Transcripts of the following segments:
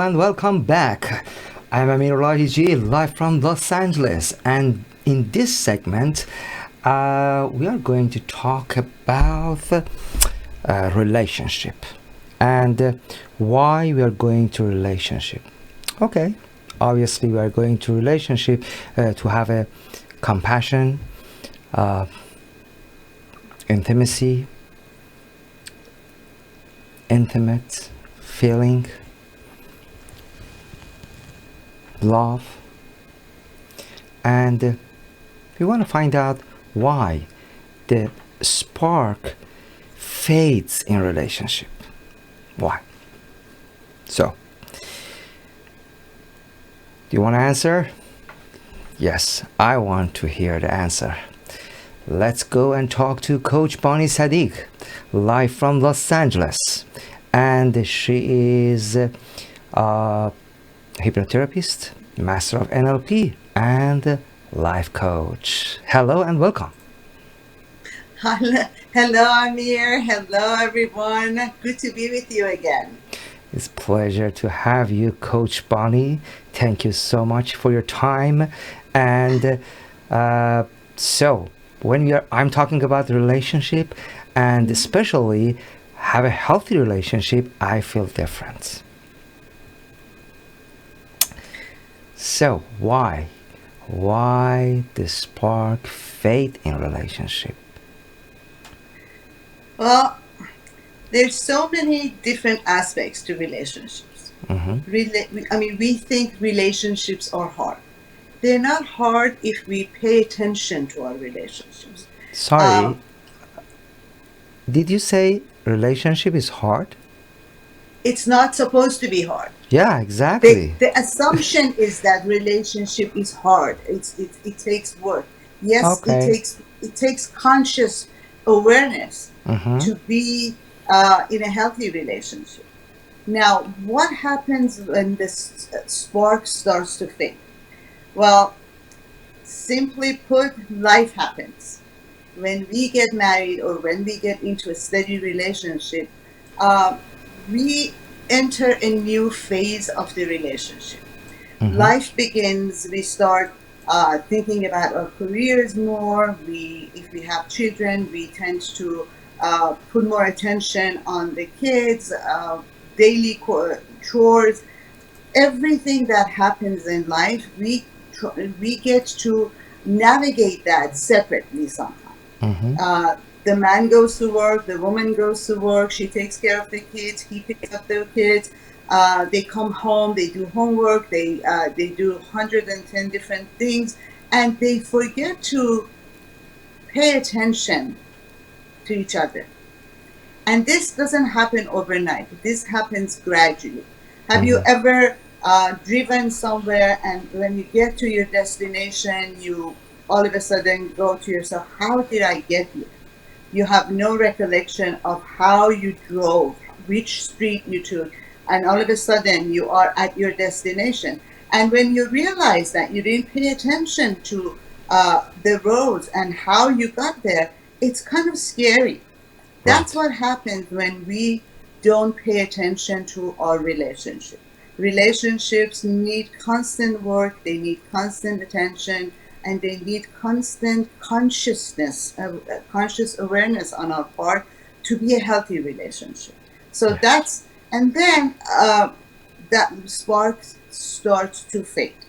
and welcome back. I'm Amir Lahijy, live from Los Angeles, and in this segment, we are going to talk about relationship and why we are going to relationship. Okay, obviously we are going to relationship to have a compassion, intimacy, intimate feeling, love, and we want to find out why the spark fades in relationship. Why? So, do you want to answer? Yes, I want to hear the answer. Let's go and talk to Coach Bonnie Sadigh, live from Los Angeles. And she is a hypnotherapist, master of NLP, and life coach. Hello and welcome. Hello, Amir. Hello, everyone. Good to be with you again. It's a pleasure to have you, Coach Bonnie. Thank you so much for your time. And so, I'm talking about the relationship, and especially have a healthy relationship, I feel different. So why the spark fade in relationship? Well, there's so many different aspects to relationships. We think relationships are hard. They're not hard if we pay attention to our relationships. Sorry, did you say relationship is hard? It's not supposed to be hard. Yeah, exactly. The assumption is that relationship is hard. It takes work. Yes, Okay. it takes conscious awareness Mm-hmm. to be in a healthy relationship. Now, what happens when this spark starts to fade? Well, simply put, life happens. When we get married or when we get into a steady relationship, we enter a new phase of the relationship. Mm-hmm. Life begins. We start thinking about our careers more. If we have children, we tend to put more attention on the kids, daily chores, everything that happens in life. We get to navigate that separately sometimes. Mm-hmm. The man goes to work, the woman goes to work, she takes care of the kids, he picks up the kids, they come home, they do homework, they do 110 different things, and they forget to pay attention to each other. And this doesn't happen overnight. This happens gradually. Have you Mm-hmm. ever driven somewhere, and when you get to your destination, you all of a sudden go to yourself, how did I get here? You have no recollection of how you drove, which street you took, and all of a sudden you are at your destination. And when you realize that you didn't pay attention to the roads and how you got there, it's kind of scary. That's Right. what happens when we don't pay attention to our relationship. Relationships need constant work, they need constant attention, and they need constant consciousness, conscious awareness on our part to be a healthy relationship. So Yes. and then that spark starts to fade.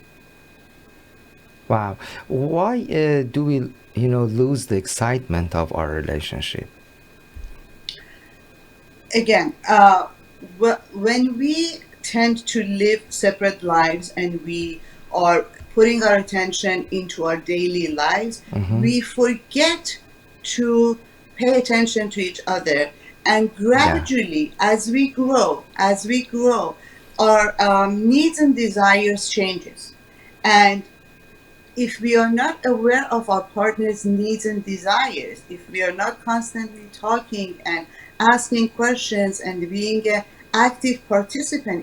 Wow. Why do we, lose the excitement of our relationship? Again, when we tend to live separate lives and we are putting our attention into our daily lives, Mm-hmm. we forget to pay attention to each other. And Yeah. gradually, as we grow, our needs and desires changes. And if we are not aware of our partner's needs and desires, if we are not constantly talking and asking questions and being an active participant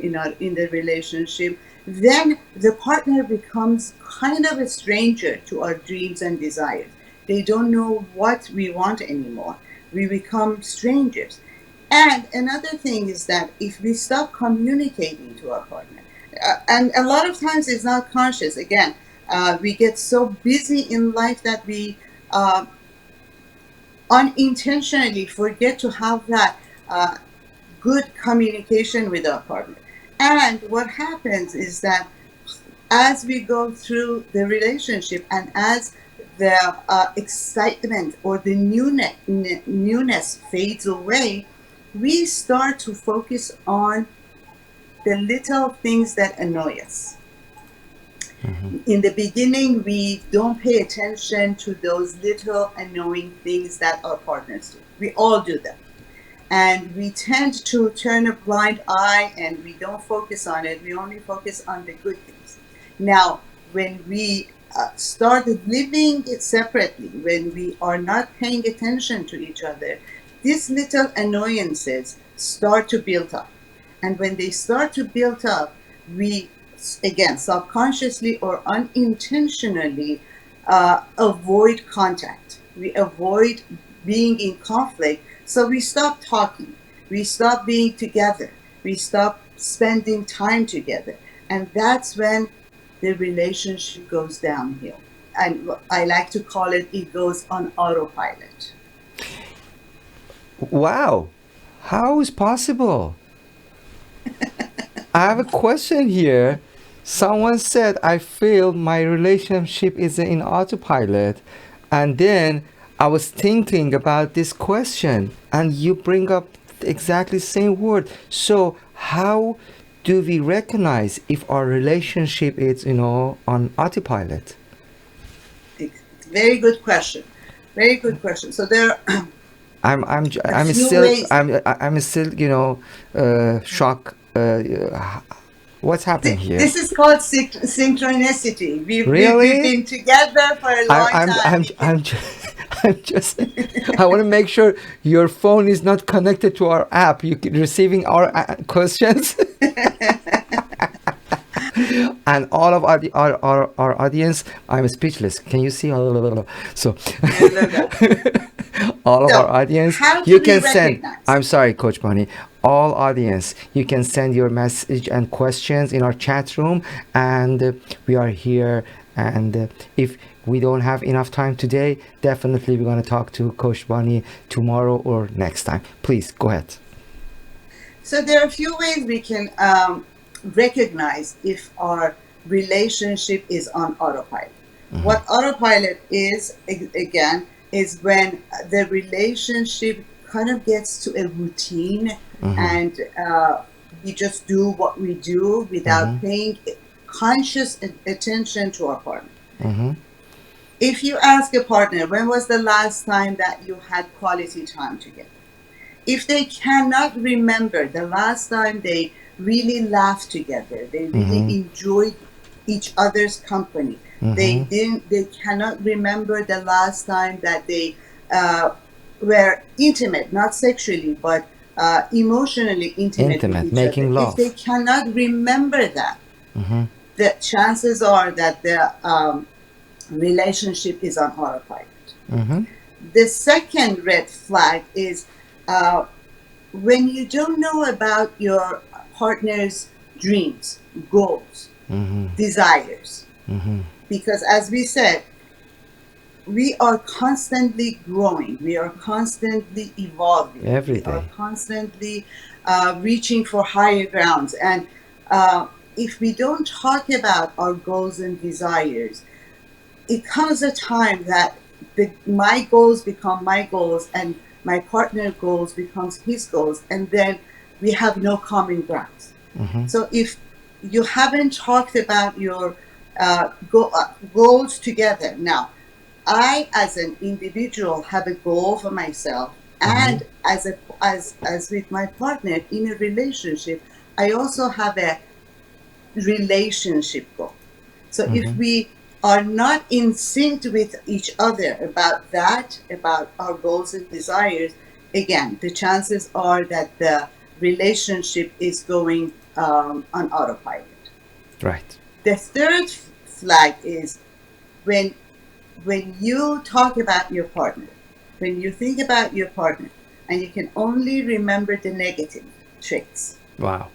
in the relationship, then the partner becomes kind of a stranger to our dreams and desires. They don't know what we want anymore. We become strangers. And another thing is that if we stop communicating to our partner, And a lot of times it's not conscious. Again, we get so busy in life that we unintentionally forget to have that good communication with our partner. And what happens is that as we go through the relationship and as the excitement or the newness fades away, we start to focus on the little things that annoy us. In the beginning, we don't pay attention to those little annoying things that our partners do. We all do them. And we tend to turn a blind eye and we don't focus on it. We only focus on the good things. Now, when we started living it separately, when we are not paying attention to each other, these little annoyances start to build up. And when they start to build up, we, again, subconsciously or unintentionally avoid contact. We avoid being in conflict. So we stop talking. We stop being together. We stop spending time together. And that's when the relationship goes downhill. And I like to call it, it goes on autopilot. Wow. How is possible? I have a question here. Someone said, I feel my relationship is in autopilot. And then I was thinking about this question, and you bring up exactly the same word. So how do we recognize if our relationship is, on autopilot? Very good question. Very good question. So there are I'm still ways. I'm still shocked. What's happening here? This is called synchronicity. Really? We've been together for a long time. I'm just I want to make sure your phone is not connected to our app. You receiving our questions. And all of our audience, I'm speechless. Can you see? So all of our audience, you can send. I'm sorry, Coach Bonnie. All audience, you can send your message and questions in our chat room, and we are here. And if we don't have enough time today, definitely we're going to talk to Coach Bonnie tomorrow or next time. Please go ahead. So there are a few ways we can recognize if our relationship is on autopilot. What autopilot is, again, is when the relationship kind of gets to a routine and we just do what we do without paying conscious attention to our partner. If you ask a partner, when was the last time that you had quality time together? If they cannot remember the last time they really laughed together, they really enjoyed each other's company, they cannot remember the last time that they were intimate, not sexually, but emotionally intimate with each making other. love. If they cannot remember that, the chances are that the relationship is on autopilot. The second red flag is when you don't know about your partner's dreams, goals, desires. Because as we said, we are constantly growing. We are constantly evolving. Every day. We are constantly reaching for higher grounds. And if we don't talk about our goals and desires, it comes a time that my goals become my goals and my partner's goals becomes his goals, and then we have no common grounds. So if you haven't talked about your goals together, now I as an individual have a goal for myself, and as with my partner in a relationship, I also have a relationship goal. So if we are not in sync with each other about that, about our goals and desires, again, the chances are that the relationship is going on autopilot. Right. The third flag is when you talk about your partner, when you think about your partner, and you can only remember the negative traits. Wow.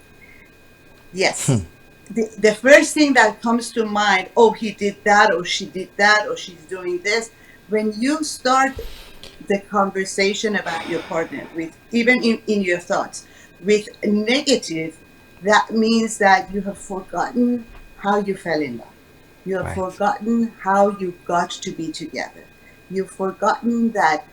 Yes. the first thing that comes to mind, oh, he did that, or she did that, or she's doing this. When you start the conversation about your partner with, even in your thoughts, with negative, that means that you have forgotten how you fell in love. You have Right. forgotten how you got to be together. You've forgotten that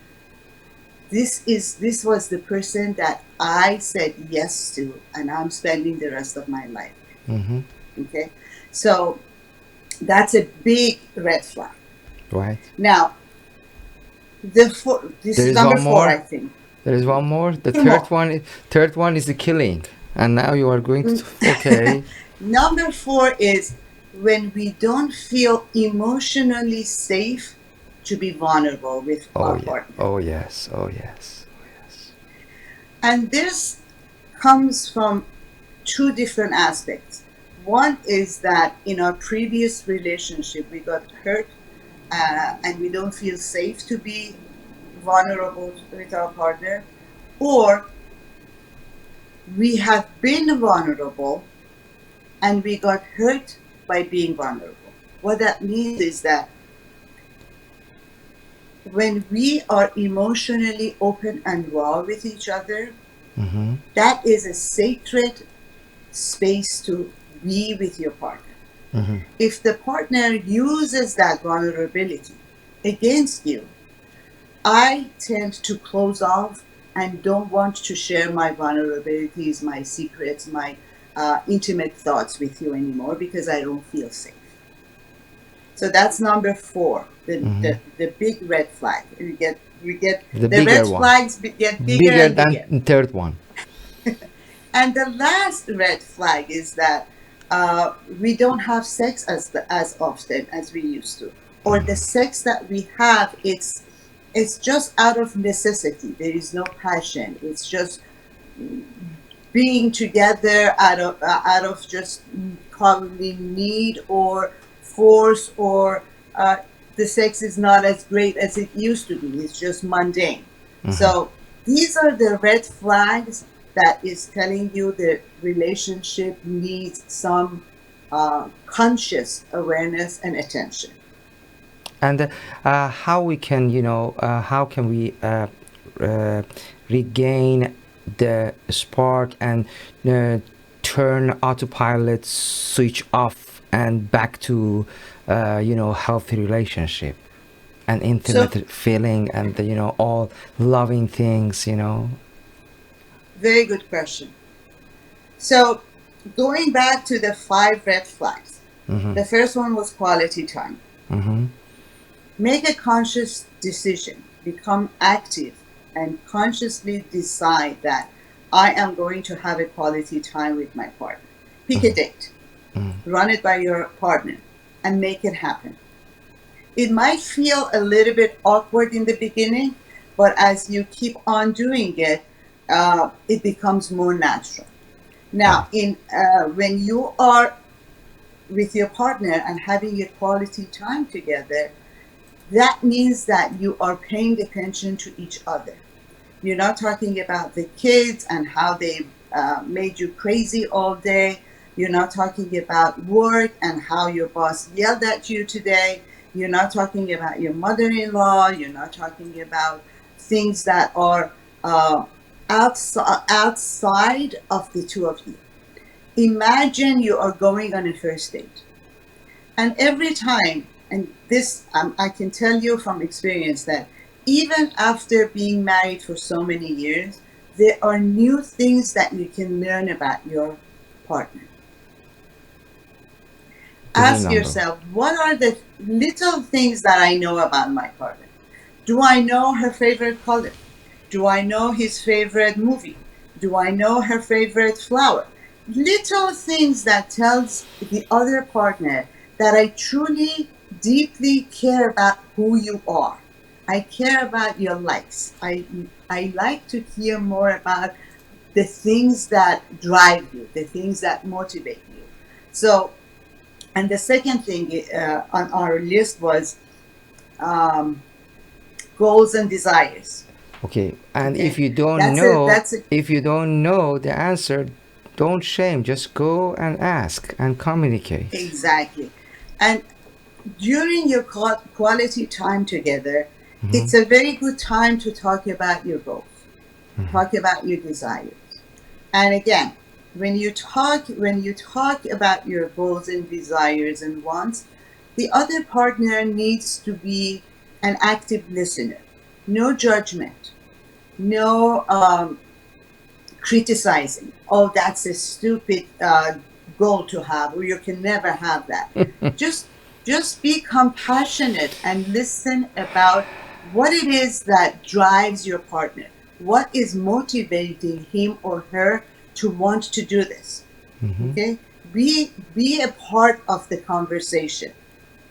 this was the person that I said yes to, and I'm spending the rest of my life Mm-hmm. with. Okay, so that's a big red flag. Right. Now, this There is is number one four, more. I think. There is one more. The Two more. third one is the killing. And now you are going to. Okay. Number four is when we don't feel emotionally safe to be vulnerable with Oh our yeah. partner. Oh yes. Oh yes. Oh yes. And this comes from two different aspects. One is that in our previous relationship, we got hurt and we don't feel safe to be vulnerable with our partner, or we have been vulnerable and we got hurt by being vulnerable. What that means is that when we are emotionally open and raw with each other, Mm-hmm. that is a sacred space to be with your partner. Mm-hmm. If the partner uses that vulnerability against you, I tend to close off and don't want to share my vulnerabilities, my secrets, my intimate thoughts with you anymore because I don't feel safe. So that's number four, Mm-hmm. the big red flag. We get The the bigger red one. flags get bigger Bigger and than bigger. the third one. And the last red flag is that we don't have sex as often as we used to, or the sex that we have, it's just out of necessity. There is no passion. It's just being together out of just probably need or force, or the sex is not as great as it used to be. It's just mundane. Mm-hmm. So these are the red flags that is telling you the relationship needs some conscious awareness and attention. And how we can, how can we uh, regain the spark and uh, turn autopilot switch off and back to, healthy relationship and So, intimate feeling and, all loving things. very good question. So, going back to the five red flags, Mm-hmm. the first one was quality time. Mm-hmm. Make a conscious decision, become active, and consciously decide that I am going to have a quality time with my partner. Pick a date, run it by your partner, and make it happen. It might feel a little bit awkward in the beginning, but as you keep on doing it, it becomes more natural. Right. Now, in when you are with your partner and having a quality time together, that means that you are paying attention to each other. You're not talking about the kids and how they made you crazy all day. You're not talking about work and how your boss yelled at you today. You're not talking about your mother in law. You're not talking about things that are outside of the two of you. Imagine you are going on a first date. And every time, and this I can tell you from experience that even after being married for so many years, there are new things that you can learn about your partner. This is Ask number one. yourself, what are the little things that I know about my partner? Do I know her favorite color? Do I know his favorite movie? Do I know her favorite flower? Little things that tells the other partner that I truly, deeply care about who you are. I care about your likes. I like to hear more about the things that drive you, the things that motivate you. So, and the second thing on our list was um, goals and desires. Okay. And Okay, that's a if you don't know the answer, Don't shame. Just go and ask and communicate. Exactly. And during your quality time together, it's a very good time to talk about your goals, talk about your desires. And again, when you talk about your goals and desires and wants, the other partner needs to be an active listener. No judgment, no criticizing. Oh, that's a stupid goal to have, or you can never have that. just be compassionate and listen about what it is that drives your partner. What is motivating him or her to want to do this? Okay, be a part of the conversation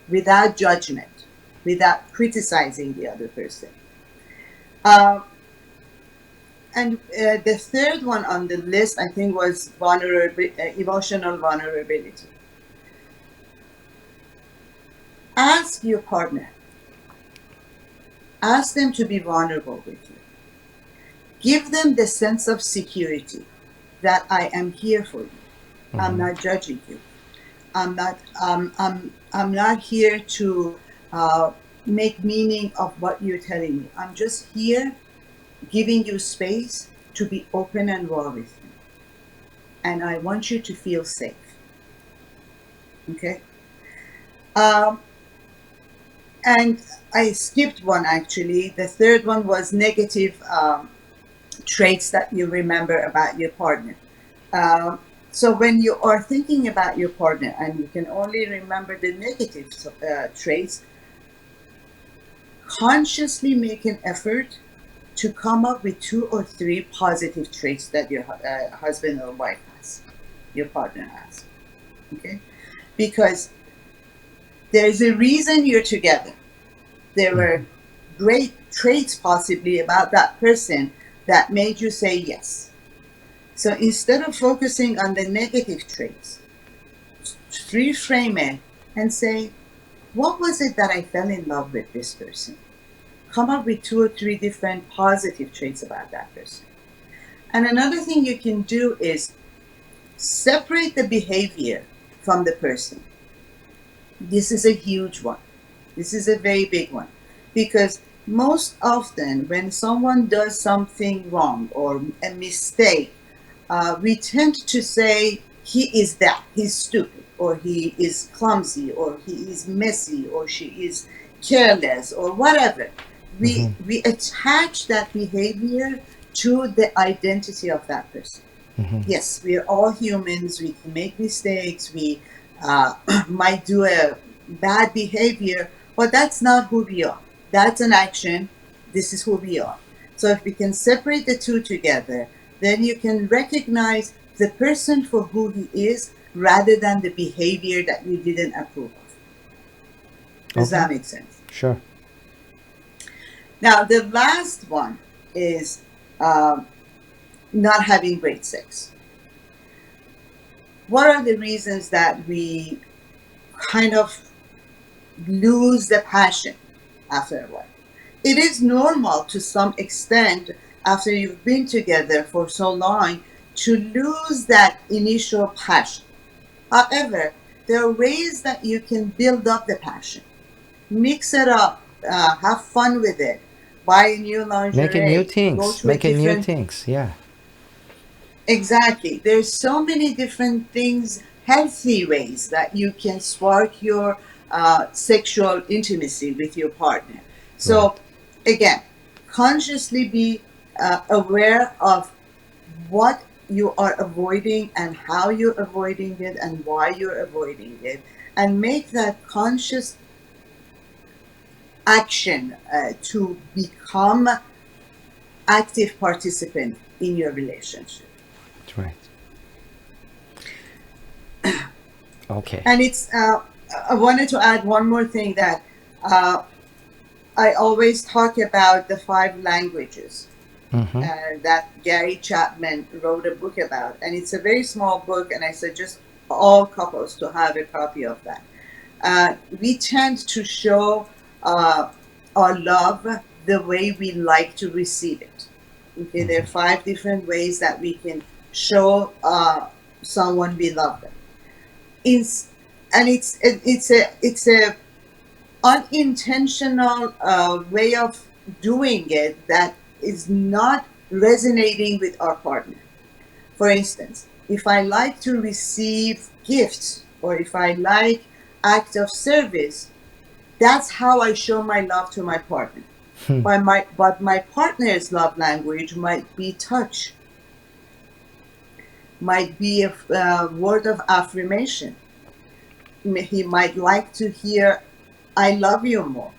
without judgment, without criticizing the other person. And the third one on the list, I think, was emotional vulnerability. Ask your partner. Ask them to be vulnerable with you. Give them the sense of security that I am here for you. I'm not judging you. I'm not here to make meaning of what you're telling me. I'm just here giving you space to be open and raw with me. And I want you to feel safe. Okay? And I skipped one, actually. The third one was negative traits that you remember about your partner. So when you are thinking about your partner and you can only remember the negative traits, consciously make an effort to come up with 2 or 3 positive traits that your husband or wife has, your partner has. Okay? Because there's a reason you're together. There were great traits possibly about that person that made you say yes. So instead of focusing on the negative traits, reframe it and say, what was it that I fell in love with this person? Come up with 2 or 3 different positive traits about that person. And another thing you can do is separate the behavior from the person. This is a huge one. This is a very big one. Because most often when someone does something wrong or a mistake, we tend to say, he is that, he's stupid, or he is clumsy, or he is messy, or she is careless, or whatever. We attach that behavior to the identity of that person. Yes, we are all humans, we can make mistakes, we might do a bad behavior, but that's not who we are. That's an action, this is who we are. So if we can separate the two together, then you can recognize the person for who he is rather than the behavior that you didn't approve of. Does that make sense? Sure. Now, the last one is not having great sex. What are the reasons that we kind of lose the passion after a while? It is normal to some extent after you've been together for so long to lose that initial passion. However, there are ways that you can build up the passion. Mix it up, have fun with it, buy a new lingerie, making new things, yeah. Exactly. There's so many different things, healthy ways that you can spark your sexual intimacy with your partner. So again, consciously be aware of what you are avoiding and how you're avoiding it and why you're avoiding it, and make that conscious action to become active participant in your relationship. That's right. Okay. And it's I wanted to add one more thing, that I always talk about the 5 languages that Gary Chapman wrote a book about, and it's a very small book, and I suggest all couples to have a copy of that. We tend to show our love the way we like to receive it. Okay, there are 5 different ways that we can show someone, we love them. And it's a unintentional way of doing it that is not resonating with our partner. For instance, if I like to receive gifts, or if I like act of service, that's how I show my love to my partner. But my partner's love language might be touch, might be a word of affirmation. He might like to hear, I love you more.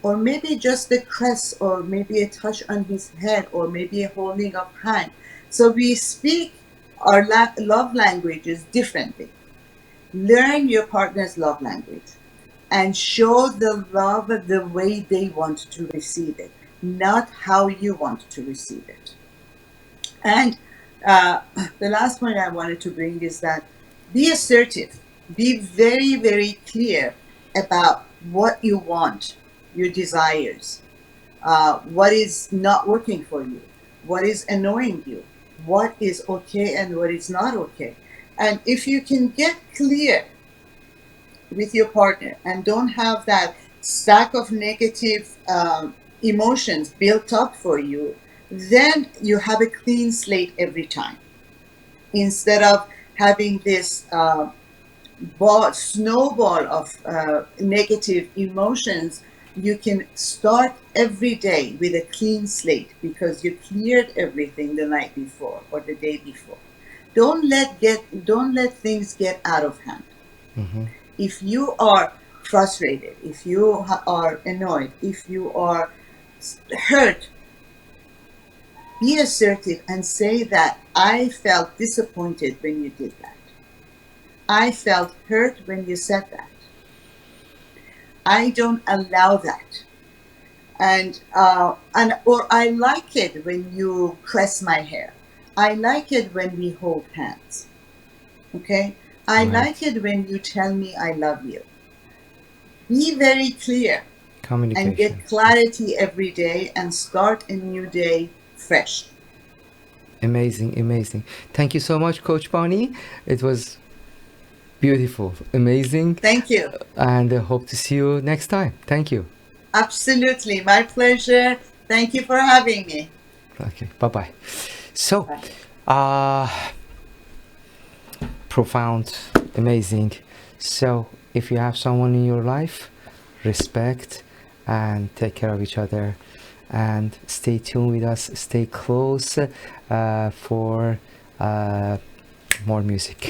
Or maybe just a caress, or maybe a touch on his head, or maybe a holding of hand. So we speak our love languages differently. Learn your partner's love language and show the love the way they want to receive it, not how you want to receive it. And the last point I wanted to bring is that be assertive. Be very, very clear about what you want, your desires, what is not working for you, what is annoying you, what is okay and what is not okay. And if you can get clear with your partner and don't have that stack of negative emotions built up for you, then you have a clean slate every time. Instead of having this snowball of negative emotions, you can start every day with a clean slate because you cleared everything the night before or the day before. Don't let things get out of hand. Mm-hmm. If you are frustrated, if you are annoyed, if you are hurt, be assertive and say that I felt disappointed when you did that. I felt hurt when you said that. I don't allow that. And or I like it when you caress my hair. I like it when we hold hands. Okay? I like it when you tell me I love you. Be very clear and get clarity every day and start a new day fresh. Amazing, amazing. Thank you so much, Coach Bonnie. It was beautiful, amazing. Thank you. And I hope to see you next time. Thank you. Absolutely. My pleasure. Thank you for having me. Okay, bye-bye. So, Bye. Profound, amazing. So, if you have someone in your life, respect and take care of each other, and stay tuned with us, stay close for more music.